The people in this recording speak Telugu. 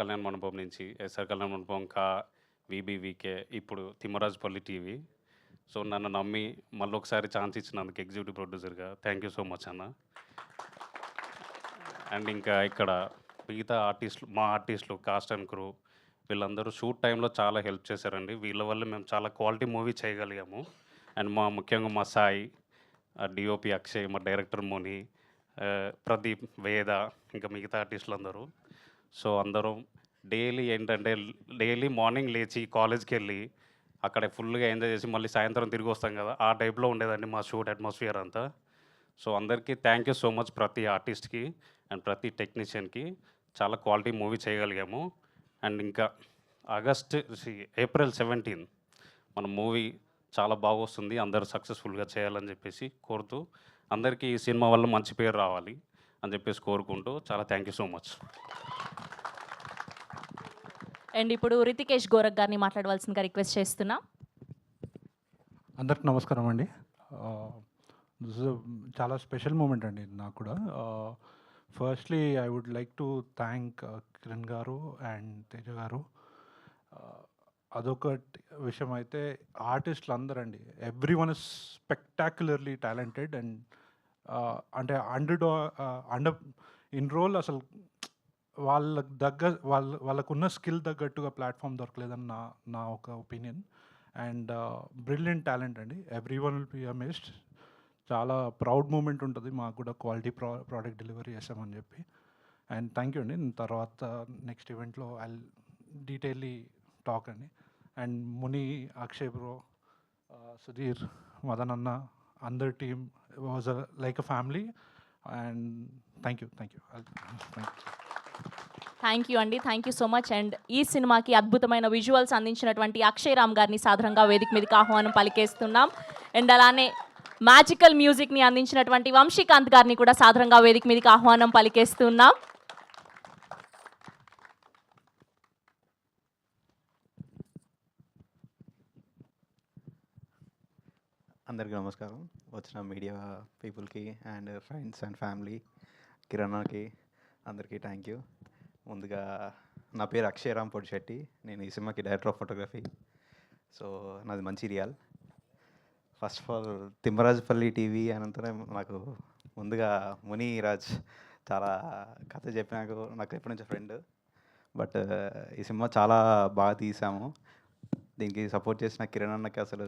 కళ్యాణ మండపం నుంచి ఎస్ఆర్ కళ్యాణ మండపం వీబీవీకే ఇప్పుడు తిమ్మరాజుపల్లి టీవీ. సో నన్ను నమ్మి మళ్ళీ ఒకసారి ఛాన్స్ ఇచ్చినందుకు ఎగ్జిక్యూటివ్ ప్రొడ్యూసర్గా థ్యాంక్ యూ సో మచ్ అన్న. అండ్ ఇంకా ఇక్కడ మిగతా మా ఆర్టిస్టులు కాస్ట్ అండ్ క్రూ వీళ్ళందరూ షూట్ టైంలో చాలా హెల్ప్ చేశారండి. వీళ్ళ వల్ల మేము చాలా క్వాలిటీ మూవీ చేయగలిగాము. అండ్ ముఖ్యంగా మా సాయి, డిఓపి అక్షయ్, మా డైరెక్టర్ ముని, ప్రదీప్, వేద, ఇంకా మిగతా ఆర్టిస్టులు అందరూ. సో అందరం డైలీ మార్నింగ్ లేచి కాలేజ్కి వెళ్ళి అక్కడ ఫుల్గా ఎంజాయ్ చేసి మళ్ళీ సాయంత్రం తిరిగి వస్తాం కదా, ఆ టైప్లో ఉండేదండి మా షూట్ అట్మాస్ఫియర్ అంతా. సో అందరికీ థ్యాంక్ యూ సో మచ్, ప్రతి ఆర్టిస్ట్కి అండ్ ప్రతి టెక్నీషియన్కి. చాలా క్వాలిటీ మూవీ చేయగలిగాము. అండ్ ఇంకా ఏప్రిల్ 17 మన మూవీ చాలా బాగా వస్తుంది. అందరూ సక్సెస్ఫుల్గా చేయాలని చెప్పేసి కోరుతూ, అందరికీ ఈ సినిమా వల్ల మంచి పేరు రావాలి అని చెప్పేసి కోరుకుంటూ చాలా thank you so much. And ఇప్పుడు రితికేష్ గోరక్ గారిని మాట్లాడవలసిందిగా రిక్వెస్ట్ చేస్తున్నా. అందరికి నమస్కారం అండి. చాలా స్పెషల్ మూమెంట్ అండి నాకు కూడా. Firstly I would like to thank Kiran garu and Teja garu. అదొక విషయం అయితే, ఆర్టిస్టులు అందరండి, everyone is spectacularly talented. And అంటే అండర్ ఇన్ రోల్ అసలు వాళ్ళకున్న స్కిల్ తగ్గట్టుగా ప్లాట్ఫామ్ దొరకలేదని నా ఒక ఒపీనియన్. అండ్ బ్రిలియంట్ టాలెంట్ అండి, everyone will be amazed. చాలా ప్రౌడ్ మూమెంట్ ఉంటుంది మాకు కూడా, క్వాలిటీ ప్రోడక్ట్ డెలివరీ చేసామని చెప్పి. అండ్ థ్యాంక్ యూ అండి. తర్వాత నెక్స్ట్ ఈవెంట్లో ఐ డీటెయిల్లీ టాక్ అండి. అండ్ ముని, అక్షయ్ బ్రో, సుధీర్, మదన్ అన్న, అందర్ team was like a family. And thank you. Thank you అండి, thank you so much. And ఈ సినిమాకి అద్భుతమైన విజువల్స్ అందించినటువంటి అక్షయ్ రామ్ గారిని సాధారణంగా వేదిక మీదకి ఆహ్వానం పలికేస్తున్నాం. అండ్ అలానే మ్యాజికల్ మ్యూజిక్ని అందించినటువంటి వంశీకాంత్ గారిని కూడా సాధారణంగా వేదిక మీదకి ఆహ్వానం పలికేస్తున్నాం. అందరికీ నమస్కారం. వచ్చిన మీడియా పీపుల్కి అండ్ ఫ్రెండ్స్ అండ్ ఫ్యామిలీ, కిరణ్కి అందరికీ థ్యాంక్ యూ. ముందుగా నా పేరు అక్షయ్ రామ్ పొడిశెట్టి. నేను ఈ సినిమాకి డైరెక్టర్ ఆఫ్ ఫోటోగ్రఫీ. సో నాది Mancherial. First of all Thimmarajupalli TV అనంతరం నాకు ముందుగా మునిరాజ్ చాలా కథ చెప్పినాకు నాకు ఎప్పటి నుంచో ఫ్రెండ్. బట్ ఈ సినిమా చాలా బాగా తీసాము. దీనికి సపోర్ట్ చేసిన కిరణ్ అన్నకి అసలు